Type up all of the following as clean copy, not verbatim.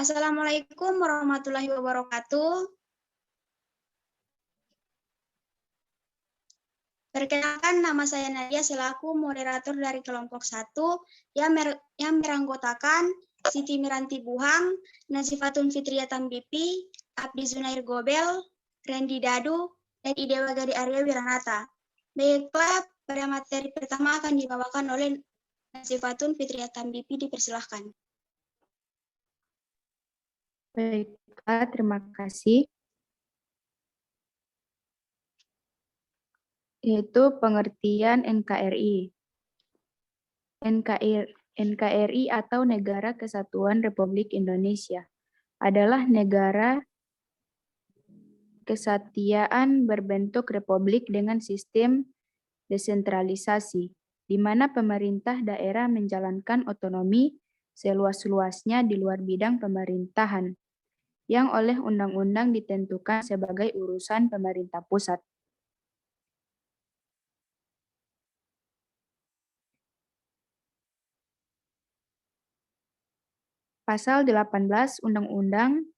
Assalamualaikum warahmatullahi wabarakatuh. Perkenalkan, nama saya Nadia selaku moderator dari kelompok 1 yang beranggotakan Siti Miranti Buhang, Nazifatun Fitria Tambipi, Abdi Zunair Gobel, Randy Dadu, dan Idewa Gadi Arya Wiranata. Baiklah, pada materi pertama akan dibawakan oleh Nazifatun Fitria Tambipi, dipersilahkan. Baiklah, terima kasih. Yaitu pengertian NKRI. NKRI atau Negara Kesatuan Republik Indonesia adalah negara kesatuan berbentuk republik dengan sistem desentralisasi, di mana pemerintah daerah menjalankan otonomi seluas-luasnya di luar bidang pemerintahan, yang oleh undang-undang ditentukan sebagai urusan pemerintah pusat. Pasal 18 Undang-Undang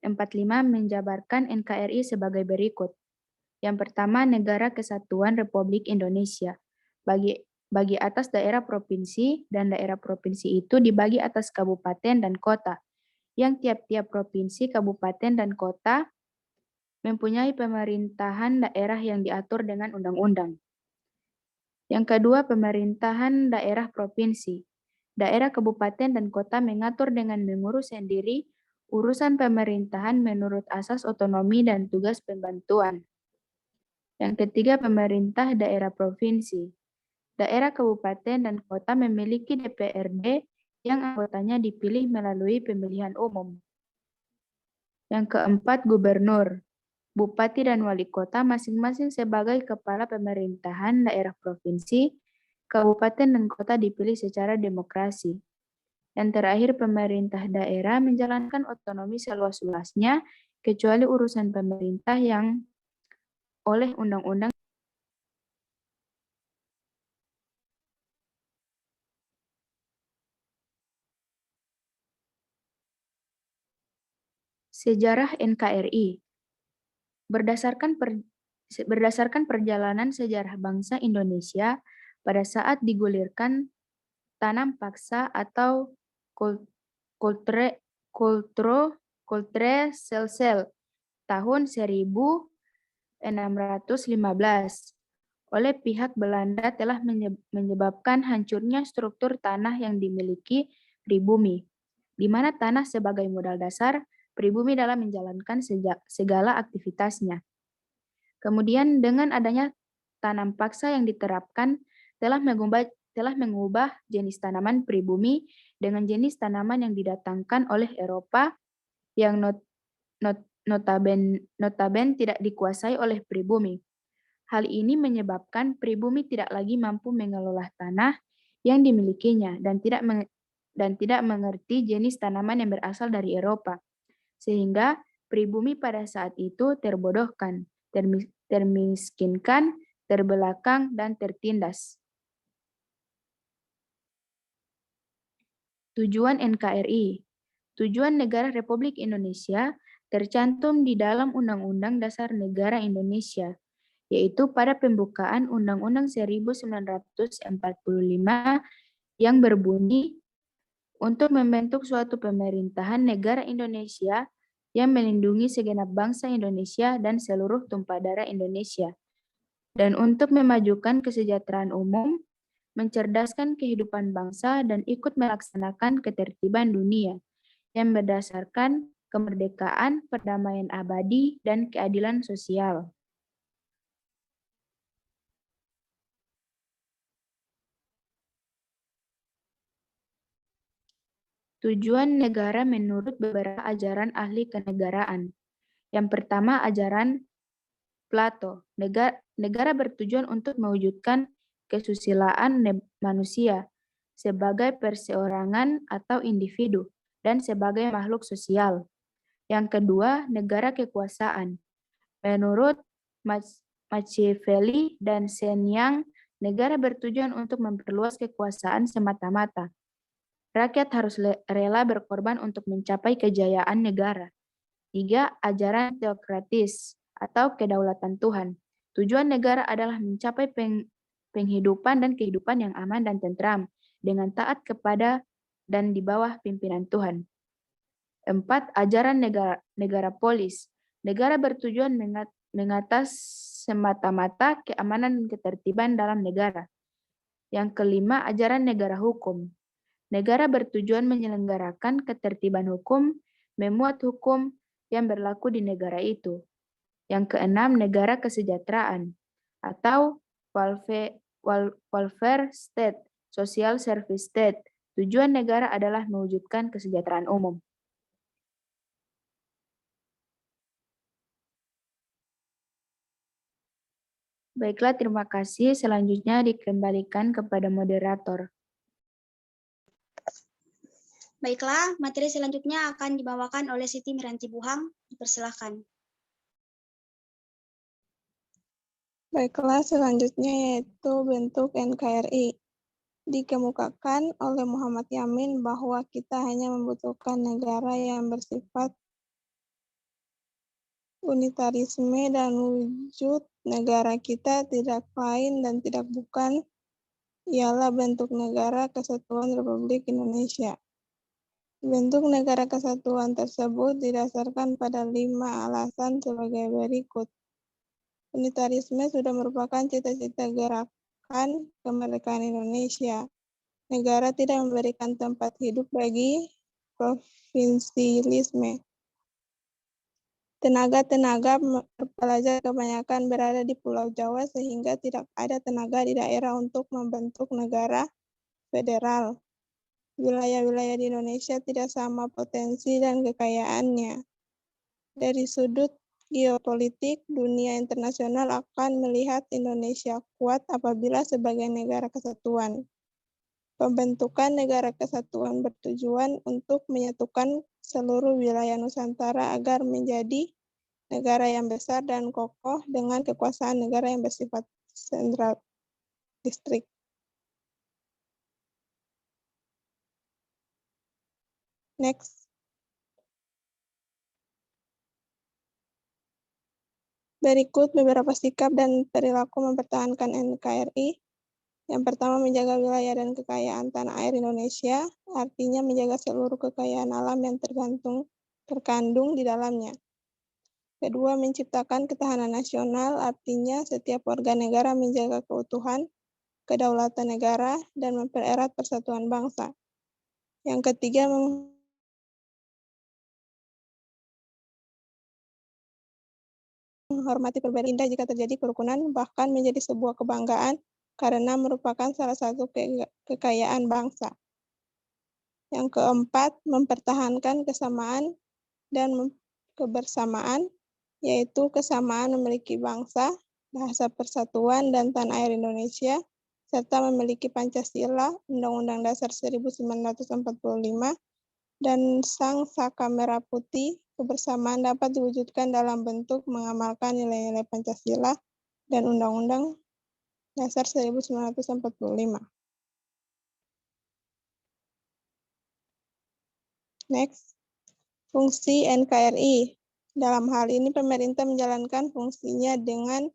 45 menjabarkan NKRI sebagai berikut. Yang pertama, Negara Kesatuan Republik Indonesia. Bagi atas daerah provinsi, dan daerah provinsi itu dibagi atas kabupaten dan kota, yang tiap-tiap provinsi, kabupaten, dan kota mempunyai pemerintahan daerah yang diatur dengan undang-undang. Yang kedua, pemerintahan daerah provinsi. Daerah, kabupaten, dan kota mengatur dengan mengurus sendiri urusan pemerintahan menurut asas otonomi dan tugas pembantuan. Yang ketiga, pemerintah daerah provinsi. Daerah, kabupaten, dan kota memiliki DPRD yang anggotanya dipilih melalui pemilihan umum. Yang keempat, gubernur. Bupati dan wali kota masing-masing sebagai kepala pemerintahan daerah provinsi, kabupaten, dan kota dipilih secara demokrasi. Dan terakhir, pemerintah daerah menjalankan otonomi seluas-luasnya, kecuali urusan pemerintah yang oleh undang-undang. Sejarah NKRI. Berdasarkan perjalanan sejarah bangsa Indonesia pada saat digulirkan tanam paksa atau kultre sel-sel tahun 1615 oleh pihak Belanda telah menyebabkan hancurnya struktur tanah yang dimiliki pribumi, di mana tanah sebagai modal dasar pribumi dalam menjalankan segala aktivitasnya. Kemudian dengan adanya tanam paksa yang diterapkan telah mengubah jenis tanaman pribumi dengan jenis tanaman yang didatangkan oleh Eropa yang notaben tidak dikuasai oleh pribumi. Hal ini menyebabkan pribumi tidak lagi mampu mengelola tanah yang dimilikinya dan tidak mengerti jenis tanaman yang berasal dari Eropa, sehingga pribumi pada saat itu terbodohkan, termiskinkan, terbelakang, dan tertindas. Tujuan NKRI. Tujuan Negara Republik Indonesia tercantum di dalam Undang-Undang Dasar Negara Indonesia, yaitu pada pembukaan Undang-Undang 1945 yang berbunyi untuk membentuk suatu pemerintahan negara Indonesia yang melindungi segenap bangsa Indonesia dan seluruh tumpah darah Indonesia, dan untuk memajukan kesejahteraan umum, mencerdaskan kehidupan bangsa, dan ikut melaksanakan ketertiban dunia yang berdasarkan kemerdekaan, perdamaian abadi, dan keadilan sosial. Tujuan negara menurut beberapa ajaran ahli kenegaraan. Yang pertama, ajaran Plato. Negara bertujuan untuk mewujudkan kesusilaan manusia sebagai perseorangan atau individu dan sebagai makhluk sosial. Yang kedua, negara kekuasaan. Menurut Machiavelli dan Shenyang, negara bertujuan untuk memperluas kekuasaan semata-mata. Rakyat harus rela berkorban untuk mencapai kejayaan negara. 3. Ajaran teokratis atau kedaulatan Tuhan. Tujuan negara adalah mencapai penghidupan dan kehidupan yang aman dan tentram dengan taat kepada dan di bawah pimpinan Tuhan. 4. Ajaran negara polis. Negara bertujuan mengatas semata-mata keamanan dan ketertiban dalam negara. Yang kelima, ajaran negara hukum. Negara bertujuan menyelenggarakan ketertiban hukum, memuat hukum yang berlaku di negara itu. Yang keenam, negara kesejahteraan atau welfare state, social service state. Tujuan negara adalah mewujudkan kesejahteraan umum. Baiklah, terima kasih. Selanjutnya dikembalikan kepada moderator. Baiklah, materi selanjutnya akan dibawakan oleh Siti Miranti Buhang. Dipersilakan. Baiklah, selanjutnya yaitu bentuk NKRI. Dikemukakan oleh Muhammad Yamin bahwa kita hanya membutuhkan negara yang bersifat unitarisme dan wujud negara kita tidak lain dan tidak bukan ialah bentuk negara kesatuan Republik Indonesia. Bentuk negara kesatuan tersebut didasarkan pada 5 alasan sebagai berikut. Unitarisme sudah merupakan cita-cita gerakan kemerdekaan Indonesia. Negara tidak memberikan tempat hidup bagi provinsialisme. Tenaga-tenaga pelajar kebanyakan berada di Pulau Jawa sehingga tidak ada tenaga di daerah untuk membentuk negara federal. Wilayah-wilayah di Indonesia tidak sama potensi dan kekayaannya. Dari sudut geopolitik, dunia internasional akan melihat Indonesia kuat apabila sebagai negara kesatuan. Pembentukan negara kesatuan bertujuan untuk menyatukan seluruh wilayah Nusantara agar menjadi negara yang besar dan kokoh dengan kekuasaan negara yang bersifat sentral distrik. Next. Berikut beberapa sikap dan perilaku mempertahankan NKRI. Yang pertama, menjaga wilayah dan kekayaan tanah air Indonesia, artinya menjaga seluruh kekayaan alam yang terkandung di dalamnya. Kedua, menciptakan ketahanan nasional, artinya setiap warga negara menjaga keutuhan, kedaulatan negara, dan mempererat persatuan bangsa. Yang ketiga, menghormati perbedaan indah jika terjadi kerukunan, bahkan menjadi sebuah kebanggaan karena merupakan salah satu kekayaan bangsa. Yang keempat, mempertahankan kesamaan dan kebersamaan, yaitu kesamaan memiliki bangsa, bahasa persatuan, dan tanah air Indonesia, serta memiliki Pancasila, Undang-Undang Dasar 1945, dan Sang Saka Merah Putih. Kebersamaan dapat diwujudkan dalam bentuk mengamalkan nilai-nilai Pancasila dan Undang-Undang Dasar 1945. Next, fungsi NKRI. Dalam hal ini, pemerintah menjalankan fungsinya dengan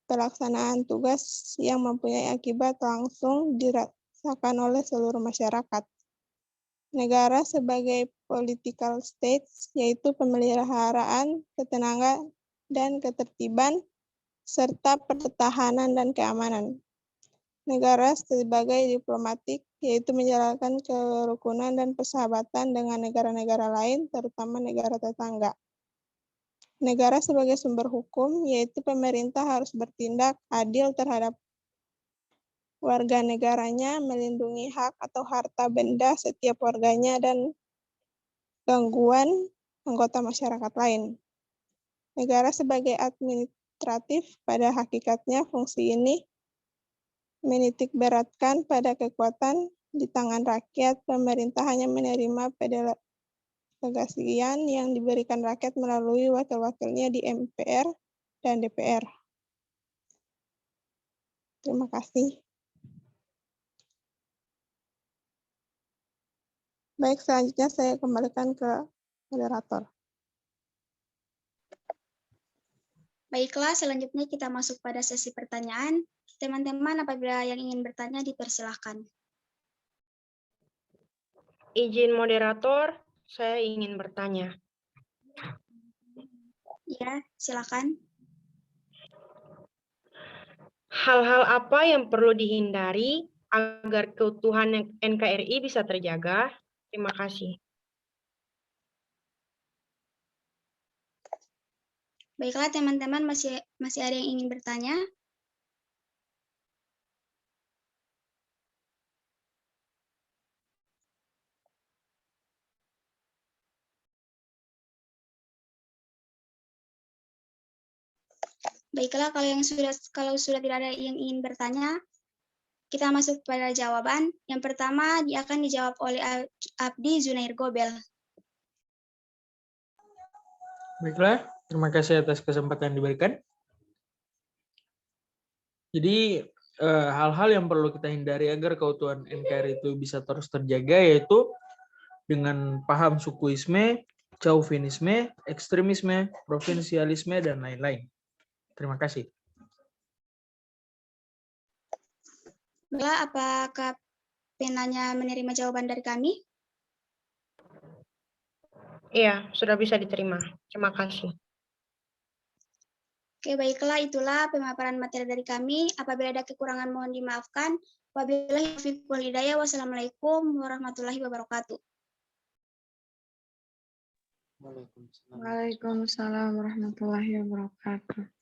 pelaksanaan tugas yang mempunyai akibat langsung dirasakan oleh seluruh masyarakat. Negara sebagai political states, yaitu pemeliharaan, ketenangan, dan ketertiban, serta pertahanan dan keamanan. Negara sebagai diplomatik, yaitu menjalankan kerukunan dan persahabatan dengan negara-negara lain, terutama negara tetangga. Negara sebagai sumber hukum, yaitu pemerintah harus bertindak adil terhadap warga negaranya, melindungi hak atau harta benda setiap warganya, dan gangguan anggota masyarakat lain. Negara sebagai administratif, pada hakikatnya fungsi ini menitik beratkan pada kekuatan di tangan rakyat. Pemerintah hanya menerima delegasian yang diberikan rakyat melalui wakil-wakilnya di MPR dan DPR. Terima kasih. Baik, selanjutnya saya kembalikan ke moderator. Baiklah, selanjutnya kita masuk pada sesi pertanyaan. Teman-teman, apabila yang ingin bertanya, dipersilahkan. Izin moderator, saya ingin bertanya. Ya, silakan. Hal-hal apa yang perlu dihindari agar keutuhan NKRI bisa terjaga? Terima kasih. Baiklah, teman-teman, masih ada yang ingin bertanya? Baiklah, kalau sudah tidak ada yang ingin bertanya, kita masuk pada jawaban. Yang pertama akan dijawab oleh Abdi Zunair Gobel. Baiklah, terima kasih atas kesempatan yang diberikan. Jadi hal-hal yang perlu kita hindari agar keutuhan NKRI itu bisa terus terjaga yaitu dengan paham sukuisme, chauvinisme, ekstremisme, provinsialisme, dan lain-lain. Terima kasih. Baiklah, apakah penanya menerima jawaban dari kami? Iya, sudah bisa diterima. Terima kasih. Oke, baiklah, itulah pemaparan materi dari kami. Apabila ada kekurangan mohon dimaafkan. Wabillahi taufiq wal hidayah. Wassalamualaikum warahmatullahi wabarakatuh. Waalaikumsalam warahmatullahi wabarakatuh.